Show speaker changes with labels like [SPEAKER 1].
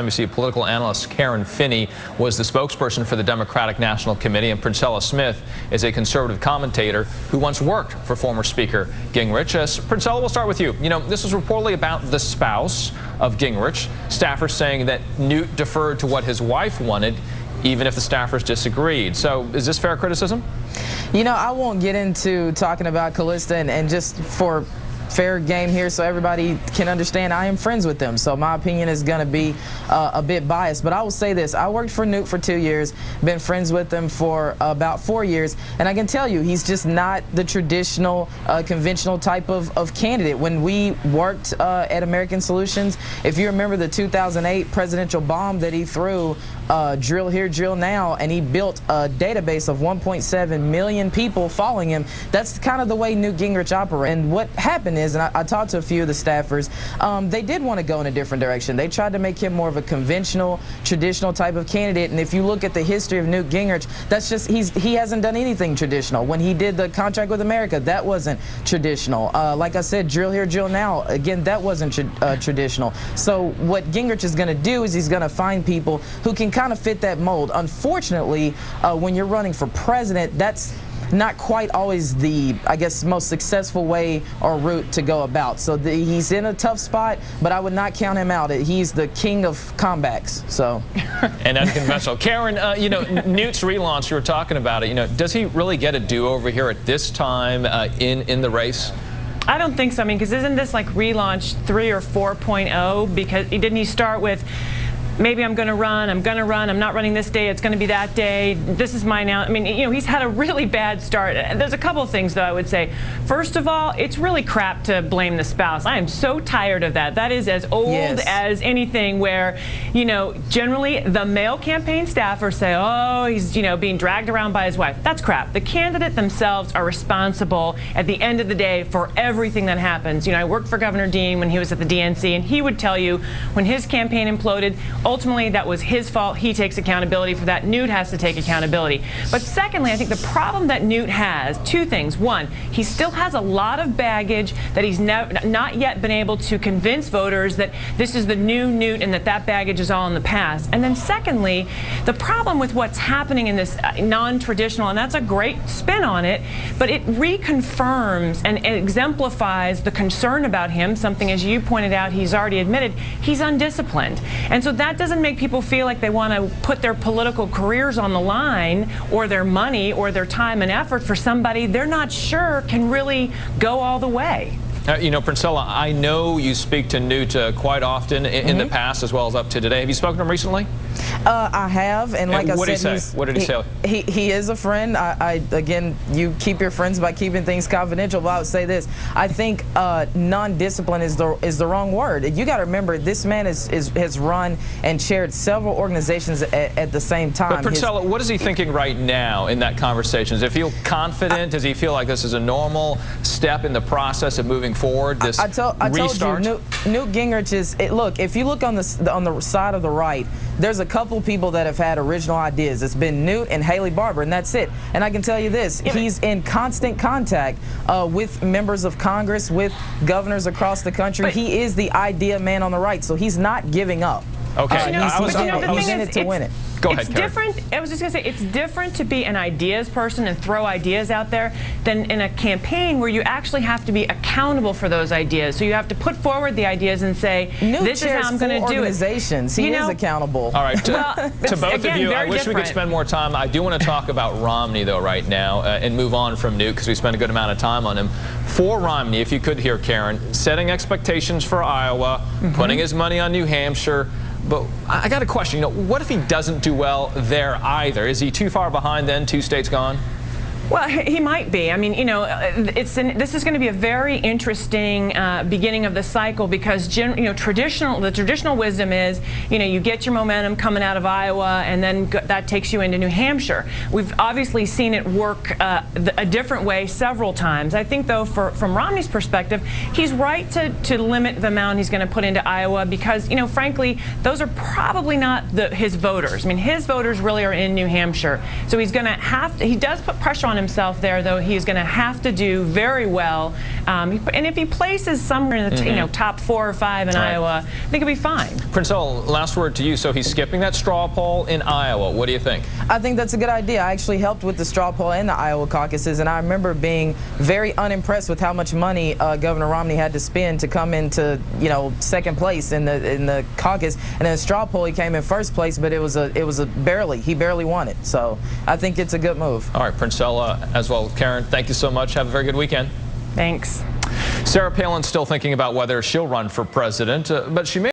[SPEAKER 1] MSNBC political analyst Karen Finney was the spokesperson for the Democratic National Committee, and Princella Smith is a conservative commentator who once worked for former Speaker Gingrich. Princella, we'll start with you. You know, this was reportedly about the spouse of Gingrich. Staffers saying that Newt deferred to what his wife wanted, even if the staffers disagreed. So is this fair criticism?
[SPEAKER 2] You know, I won't get into talking about Callista, and just for fair game here so everybody can understand, I am friends with them, so my opinion is going to be a bit biased. But I will say this: I worked for Newt for 2 years, been friends with him for about 4 years, and I can tell you he's just not the traditional conventional type of candidate. When we worked at American Solutions, if you remember the 2008 presidential bomb that he threw, drill here, drill now, and he built a database of 1.7 million people following him. That's kind of the way Newt Gingrich operates. And what happened is, and I talked to a few of the staffers, they did want to go in a different direction. They tried to make him more of a conventional, traditional type of candidate. And if you look at the history of Newt Gingrich, that's just, he hasn't done anything traditional. When he did the contract with America, that wasn't traditional. Like I said, drill here, drill now, again, that wasn't traditional. So what Gingrich is going to do is he's going to find people who can kind of fit that mold. Unfortunately, when you're running for president, that's not quite always the, I guess, most successful way or route to go about. So he's in a tough spot, but I would not count him out. He's the king of comebacks. So.
[SPEAKER 1] And unconventional. Karen, you know, Newt's relaunch, you were talking about it. You know, does he really get a do-over here at this time in the race?
[SPEAKER 3] I don't think so. I mean, because isn't this like relaunch 3 or 4.0? Because didn't he start with, maybe I'm going to run, I'm not running this day, it's going to be that day, this is my now. I mean, you know, he's had a really bad start. There's a couple of things, though, I would say. First of all, it's really crap to blame the spouse. I am so tired of that. That is as old as anything, where, you know, generally the male campaign staffers say, oh, he's, you know, being dragged around by his wife. That's crap. The candidate themselves are responsible at the end of the day for everything that happens. You know, I worked for Governor Dean when he was at the DNC, and he would tell you when his campaign imploded, ultimately, that was his fault. He takes accountability for that. Newt has to take accountability. But secondly, I think the problem that Newt has, two things. One, he still has a lot of baggage that he's not yet been able to convince voters that this is the new Newt and that baggage is all in the past. And then secondly, the problem with what's happening in this non-traditional, and that's a great spin on it, but it reconfirms and exemplifies the concern about him, something, as you pointed out, he's already admitted, he's undisciplined. And so that doesn't make people feel like they want to put their political careers on the line, or their money, or their time and effort for somebody they're not sure can really go all the way.
[SPEAKER 1] You know, Princella, I know you speak to Newt quite often in the past, as well as up to today. Have you spoken to him recently?
[SPEAKER 2] I have, and like
[SPEAKER 1] I
[SPEAKER 2] said,
[SPEAKER 1] what did he say?
[SPEAKER 2] He is a friend. Again, you keep your friends by keeping things confidential. But I would say this: I think non-discipline is the wrong word. You got to remember, this man has run and chaired several organizations at the same time.
[SPEAKER 1] But Princella, what is he thinking right now in that conversation? Does he feel confident? Does he feel like this is a normal step in the process of moving forward? This
[SPEAKER 2] I told you, Newt Gingrich is. Look, if you look on the side of the right, there's a couple people that have had original ideas. It's been Newt and Haley Barbour, and that's it. And I can tell you this: he's in constant contact with members of Congress, with governors across the country. He is the idea man on the right, so he's not giving up.
[SPEAKER 1] Okay,
[SPEAKER 2] he's in it to win it.
[SPEAKER 1] Go ahead,
[SPEAKER 3] It's
[SPEAKER 1] Karen.
[SPEAKER 3] different. I was just going to say, it's different to be an ideas person and throw ideas out there than in a campaign where you actually have to be accountable for those ideas. So you have to put forward the ideas and say, this is how I'm going to do it.
[SPEAKER 2] He is accountable.
[SPEAKER 1] All right, to both of you, I wish we could spend more time. I do want to talk about Romney, though, right now, and move on from Newt, because we spent a good amount of time on him. For Romney, if you could hear Karen, setting expectations for Iowa, putting his money on New Hampshire. But I got a question. You know, what if he doesn't do well there either? Is he too far behind then, 2 states gone?
[SPEAKER 3] Well, he might be. I mean, you know, this is going to be a very interesting beginning of the cycle, because you know, the traditional wisdom is, you know, you get your momentum coming out of Iowa, and then that takes you into New Hampshire. We've obviously seen it work a different way several times. I think, though, from Romney's perspective, he's right to limit the amount he's going to put into Iowa, because, you know, frankly, those are probably not his voters. I mean, his voters really are in New Hampshire, so he's going to have to. He does put pressure on himself there, though. He's going to have to do very well And if he places somewhere in the top 4 or 5 in Iowa, I think he'll be fine.
[SPEAKER 1] Princella, last word to you. So he's skipping that straw poll in Iowa. What do you think?
[SPEAKER 2] I think that's a good idea. I actually helped with the straw poll in the Iowa caucuses, and I remember being very unimpressed with how much money Governor Romney had to spend to come into, second place in the caucus. And in the straw poll, he came in first place, but he barely won it. So I think it's a good move.
[SPEAKER 1] All right, Princella as well. Karen, thank you so much. Have a very good weekend.
[SPEAKER 3] Thanks.
[SPEAKER 1] Sarah Palin's still thinking about whether she'll run for president, but she may